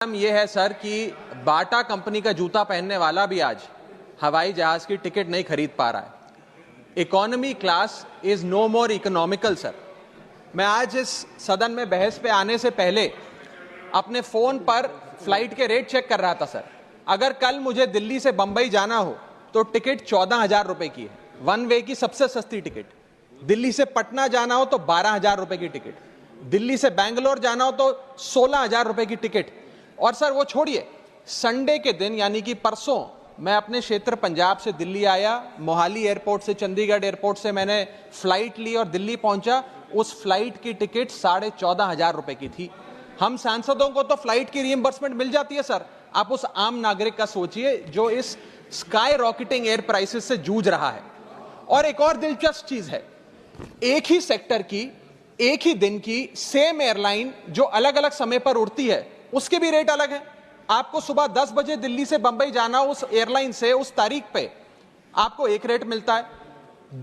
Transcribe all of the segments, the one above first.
ये है सर कि बाटा कंपनी का जूता पहनने वाला भी आज हवाई जहाज की टिकट नहीं खरीद पा रहा है। Economy class is no more economical sir. मैं आज इस सदन में बहस पे आने से पहले अपने फोन पर फ्लाइट के रेट चेक कर रहा था सर। अगर कल मुझे दिल्ली से बंबई जाना हो तो टिकट 14,000 रुपए की है, वन वे की सबसे सस्ती टिकट। दिल्ली से पटना जाना हो तो 12,000 रुपए की टिकट, दिल्ली से बैंगलोर जाना हो तो 16,000 रुपए की टिकट। और सर वो छोड़िए, संडे के दिन यानी कि परसों मैं अपने क्षेत्र पंजाब से दिल्ली आया, मोहाली एयरपोर्ट से चंडीगढ़ एयरपोर्ट से मैंने फ्लाइट ली और दिल्ली पहुंचा। उस फ्लाइट की टिकट 14,500 रुपए की थी। हम सांसदों को तो फ्लाइट की रिइंबर्समेंट मिल जाती है सर, आप उस आम नागरिक का सोचिए जो इस स्काई रॉकेटिंग एयर प्राइसेस से जूझ रहा है। और एक और दिलचस्प चीज है, एक ही सेक्टर की एक ही दिन की सेम एयरलाइन जो अलग अलग समय पर उड़ती है उसके भी रेट अलग है। आपको सुबह 10 बजे दिल्ली से बंबई जाना, उस एयरलाइन से उस तारीख पे आपको एक रेट मिलता है।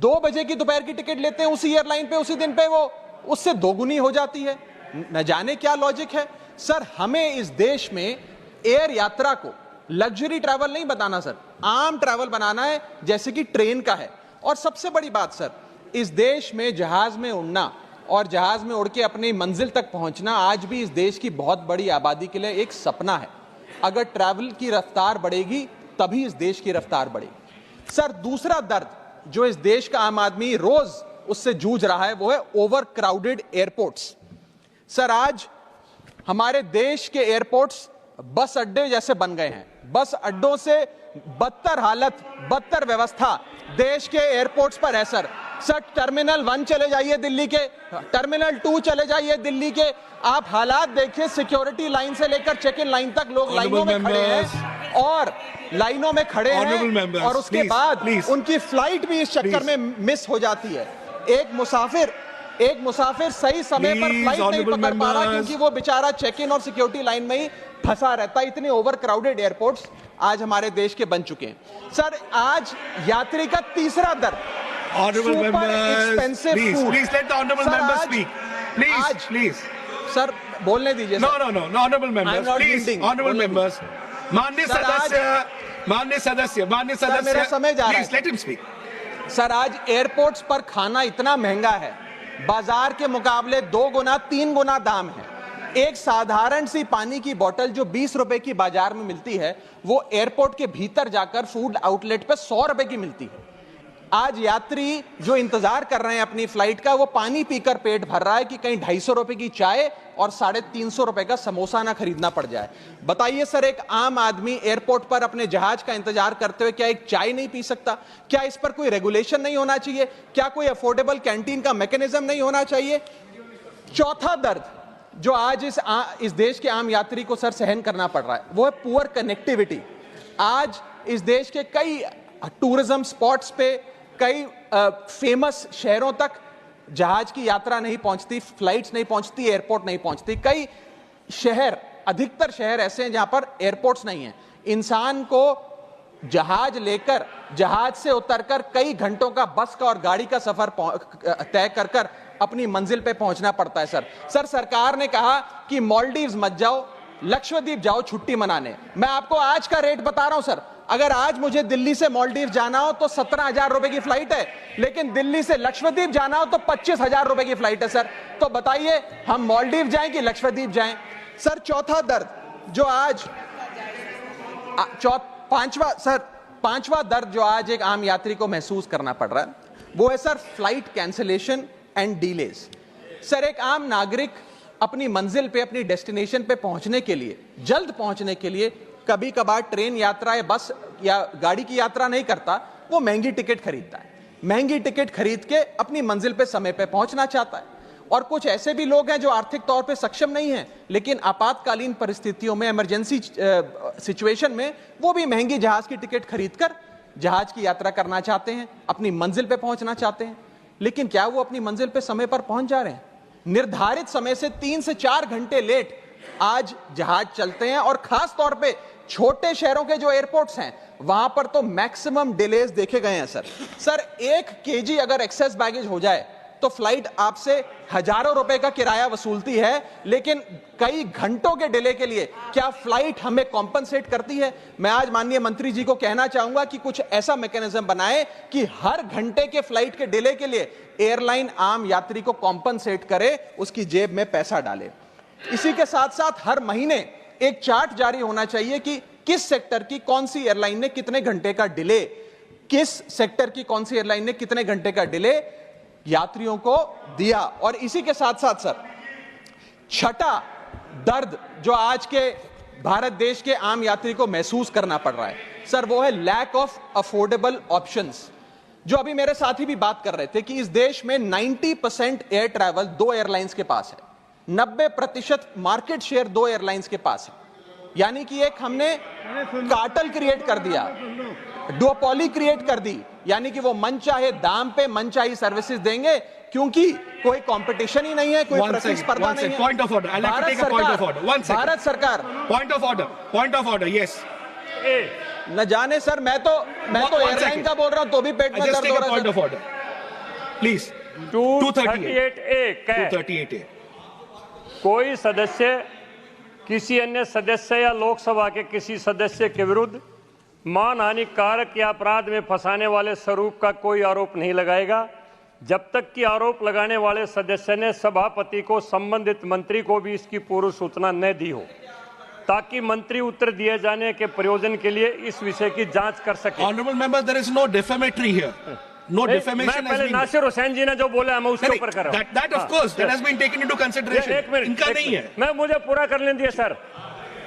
2 बजे की दोपहर की टिकट लेते हैं उसी एयरलाइन पे, उसी दिन पे वो उससे दोगुनी हो जाती है। न जाने क्या लॉजिक है सर। हमें इस देश में एयर यात्रा को लग्जरी ट्रैवल नहीं बताना सर, आम ट्रैवल बनाना है जैसे कि ट्रेन का है। और सबसे बड़ी बात सर, इस देश में जहाज में उड़ना और जहाज में उड़ के अपनी मंजिल तक पहुंचना आज भी इस देश की बहुत बड़ी आबादी के लिए एक सपना है। अगर ट्रैवल की रफ्तार बढ़ेगी तभी इस देश की रफ्तार बढ़ेगी। सर दूसरा दर्द जो इस देश का आम आदमी रोज उससे जूझ रहा है वो है ओवर क्राउडेड एयरपोर्ट्स। सर आज हमारे देश के एयरपोर्ट्स बस अड्डे जैसे बन गए हैं। बस अड्डों से बदतर हालत, बदतर व्यवस्था देश के एयरपोर्ट्स पर है सर। सर टर्मिनल 1 चले जाइए दिल्ली के, टर्मिनल 2 चले जाइए दिल्ली के, आप हालात देखिए। सिक्योरिटी लाइन से लेकर चेक इन लाइन तक लोग लाइनों में खड़े हैं और लाइनों में खड़े हैं और उसके बाद उनकी फ्लाइट भी इस चक्कर में मिस हो जाती है। एक मुसाफिर सही समय पर फ्लाइट नहीं पकड़ पा रहा क्योंकि वो बेचारा चेक इन और सिक्योरिटी लाइन में ही फंसा रहता है। इतने ओवर क्राउडेड एयरपोर्ट्स आज हमारे देश के बन चुके हैं। सर आज यात्री का तीसरा दर्द, Honorable members, please let the honorable members speak. Please. Sir बोलने दीजिए। No, honorable members, please, honorable members. माननीय सदस्य, मेरा समय जा रहा है। Please let him speak. Sir आज एयरपोर्ट्स पर खाना इतना महंगा है, बाजार के मुकाबले 2 गुना 3 गुना दाम है। एक साधारण सी पानी की बोतल जो 20 रुपए की बाजार में मिलती है वो एयरपोर्ट के भीतर जाकर फूड आउटलेट पे 100 रुपए की मिलती है। आज यात्री जो इंतजार कर रहे हैं अपनी फ्लाइट का, वो पानी पीकर पेट भर रहा है कि कहीं 250 रुपए की चाय और 350 रुपए का समोसा ना खरीदना पड़ जाए। बताइए सर, एक आम आदमी एयरपोर्ट पर अपने जहाज का इंतजार करते हुए क्या एक चाय नहीं पी सकता? क्या इस पर कोई रेगुलेशन नहीं होना चाहिए? क्या कोई अफोर्डेबल कैंटीन का मैकेनिज्म नहीं होना चाहिए? चौथा दर्द जो आज इस देश के आम यात्री को सर सहन करना पड़ रहा है वो है पुअर कनेक्टिविटी। आज इस देश के कई टूरिज्म स्पॉट्स पे, कई फेमस शहरों तक जहाज की यात्रा नहीं पहुंचती, फ्लाइट्स नहीं पहुंचती, एयरपोर्ट नहीं पहुंचती। कई शहर, अधिकतर शहर ऐसे हैं जहां पर एयरपोर्ट्स नहीं हैं। इंसान को जहाज लेकर, जहाज से उतरकर कई घंटों का बस का और गाड़ी का सफर तय कर अपनी मंजिल पे पहुंचना पड़ता है सर सरकार ने कहा कि मालदीव्स मत जाओ, लक्षद्वीप जाओ छुट्टी मनाने। मैं आपको आज का रेट बता रहा हूं सर। अगर आज मुझे दिल्ली से मालदीव जाना हो तो 17,000 रुपए की फ्लाइट है, लेकिन दिल्ली से लक्षद्वीप जाना हो तो 25,000 रुपए की फ्लाइट है सर। तो बताइए हम मालदीव जाएं कि लक्षद्वीप जाएं? सर चौथा दर्द जो आज पांचवा दर्द जो आज एक आम यात्री को महसूस करना पड़ रहा है वो है sir flight cancellation and delays. Sir एक आम नागरिक अपनी मंजिल पे, अपनी डेस्टिनेशन पे पहुंचने के लिए, जल्द पहुंचने के लिए कभी कभार ट्रेन यात्रा या बस या गाड़ी की यात्रा नहीं करता, वो महंगी टिकट खरीदता है। महंगी टिकट खरीद के अपनी मंजिल पे समय पे पहुंचना चाहता है। और कुछ ऐसे भी लोग हैं जो आर्थिक तौर पे सक्षम नहीं हैं, लेकिन आपातकालीन परिस्थितियों में, इमरजेंसी सिचुएशन में वो भी महंगी जहाज की टिकट खरीदकर जहाज की यात्रा करना चाहते हैं, अपनी मंजिल पे पहुंचना चाहते हैं। लेकिन क्या वो अपनी मंजिल पे समय पर पहुंच जा रहे हैं? निर्धारित समय से 3 से 4 घंटे लेट आज जहाज चलते हैं। और खास तौर पे छोटे शहरों के जो एयरपोर्ट्स हैं वहां पर तो मैक्सिमम डिलेज देखे गए हैं सर। 1 केजी अगर एक्सेस बैगेज हो जाए तो तो फ्लाइट आपसे हजारों रुपए का किराया वसूलती है, लेकिन कई घंटों के डिले के लिए क्या फ्लाइट हमें कॉम्पनसेट करती है? मैं आज माननीय मंत्री जी को कहना चाहूंगा कि कुछ ऐसा मैकेनिज्म बनाए कि हर घंटे के फ्लाइट के डिले के लिए एयरलाइन आम यात्री को कॉम्पनसेट करे, उसकी जेब में पैसा डाले। इसी के साथ साथ हर महीने एक चार्ट जारी होना चाहिए कि किस सेक्टर की कौन सी एयरलाइन ने कितने घंटे का डिले, किस सेक्टर की कौन सी एयरलाइन ने कितने घंटे का डिले यात्रियों को दिया। और इसी के साथ साथ सर, छठा दर्द जो आज के भारत देश के आम यात्री को महसूस करना पड़ रहा है सर, वो है लैक ऑफ अफोर्डेबल ऑप्शंस। जो अभी मेरे साथी भी बात कर रहे थे कि इस देश में 90% एयर ट्रैवल दो एयरलाइंस के पास है, 90% मार्केट शेयर दो एयरलाइंस के पास है। यानी कि एक हमने कार्टेल क्रिएट कर दिया, डुओपोली क्रिएट कर दी, यानी कि वो मनचाहे दाम पे मनचाही सर्विसेज देंगे, क्योंकि कोई कंपटीशन ही नहीं है, कोई प्रतिस्पर्धा नहीं है। Point of order. I'll have to take a point of order. One second. Bharat सरकार Point of order. Yes. न जाने सर, मैं तो एयरलाइन का बोल रहा हूं तो भी पेट में Just दर्द take हो a रहा point है of order. Please. 238A 238A. कोई सदस्य किसी अन्य सदस्य या लोकसभा के किसी सदस्य के विरुद्ध मानहानि कारक या अपराध में फंसाने वाले स्वरूप का कोई आरोप नहीं लगाएगा जब तक कि आरोप लगाने वाले सदस्य ने सभापति को संबंधित मंत्री को भी इसकी पूर्व सूचना न दी हो, ताकि मंत्री उत्तर दिए जाने के प्रयोजन के लिए इस विषय की जांच कर सके। Honorable members, there is no defamatory here. No defamation has पहले been. नासिर हुसैन जी ने जो बोला मैं उसके ऊपर कर रहा हूं। That of course, that has been taken into consideration. एक मिनट, इनका नहीं है। मैं मुझे पूरा करने दिए सर।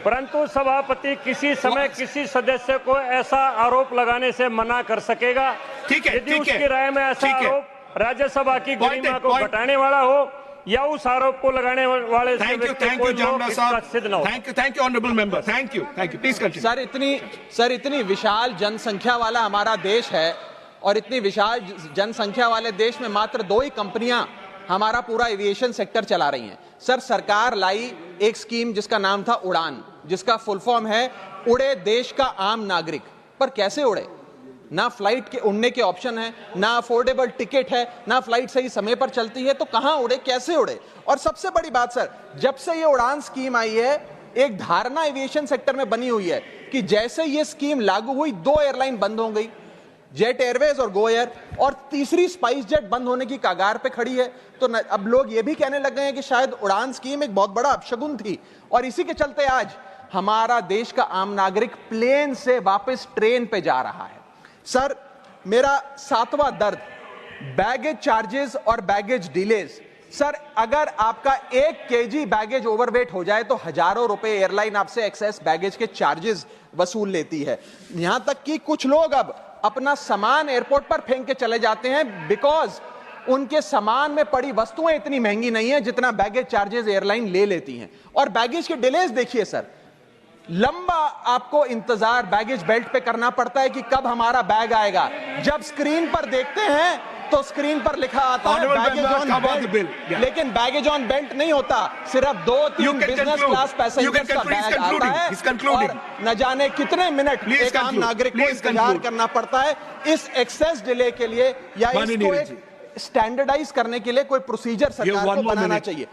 परंतु सभापति किसी समय किसी सदस्य को ऐसा आरोप लगाने से मना कर सकेगा यदि उसकी राय में ऐसा आरोप राज्यसभा की गरिमा को घटाने वाला हो या उस आरोप को लगाने वाले से व्यक्ति कोई लोग इसका सिद्ध न हो। Thank you, honorable member. Thank you. Please continue. Sir इतनी विशाल जनसंख्या वाला हमारा देश है, और इतनी विशाल जनसंख्या वाले देश में मात्र दो ही कंपनियां हमारा पूरा एविएशन सेक्टर चला रही हैं। सर, सरकार लाई एक स्कीम जिसका नाम था उड़ान, जिसका फुल फॉर्म है उड़े देश का आम नागरिक। पर कैसे उड़े? ना फ्लाइट के उड़ने के ऑप्शन है, ना अफोर्डेबल टिकट है, ना फ्लाइट सही समय पर चलती है, तो कहां उड़े, कैसे उड़े? और सबसे बड़ी बात सर, जब से ये उड़ान स्कीम आई है, एक धारणा एविएशन सेक्टर में बनी हुई है कि जैसे ये स्कीम लागू हुई, दो एयरलाइन बंद हो गई, जेट एयरवेज और गो एयर, और तीसरी स्पाइस जेट बंद होने की कगार पे खड़ी है। तो अब लोग ये भी कहने लग गए हैं कि शायद उड़ान स्कीम एक बहुत बड़ा अपशगुन थी, और इसी के चलते आज हमारा देश का आम नागरिक प्लेन से वापस ट्रेन पे जा रहा है। सर, मेरा सातवां दर्द बैगेज चार्जेस और बैगेज डिलेज। सर, अगर आपका 1 kg बैगेज ओवरवेट हो जाए तो हजारों रुपए एयरलाइन आपसे एक्सेस बैगेज के चार्जेस वसूल लेती है। यहां तक कि कुछ लोग अब अपना सामान एयरपोर्ट पर फेंक के चले जाते हैं, बिकॉज उनके सामान में पड़ी वस्तुएं इतनी महंगी नहीं है जितना बैगेज चार्जेस एयरलाइन ले लेती हैं। और बैगेज के डिलेज देखिए सर, लंबा आपको इंतजार बैगेज बेल्ट पे करना पड़ता है कि कब हमारा बैग आएगा। जब स्क्रीन पर देखते हैं तो स्क्रीन पर लिखा आता है बैगेज ऑन बेल्ट, लेकिन बैगेज ऑन बेल्ट नहीं होता, सिर्फ 2-3 बिजनेस क्लास पैसेंजर्स का बैग आता है, और न जाने कितने मिनट एक आम नागरिक को इंतजार करना पड़ता है इस एक्सेस डिले के लिए। या इसको एक स्टैंडर्डाइज करने के लिए कोई प्रोसीजर सरकार को बनाना चाहिए।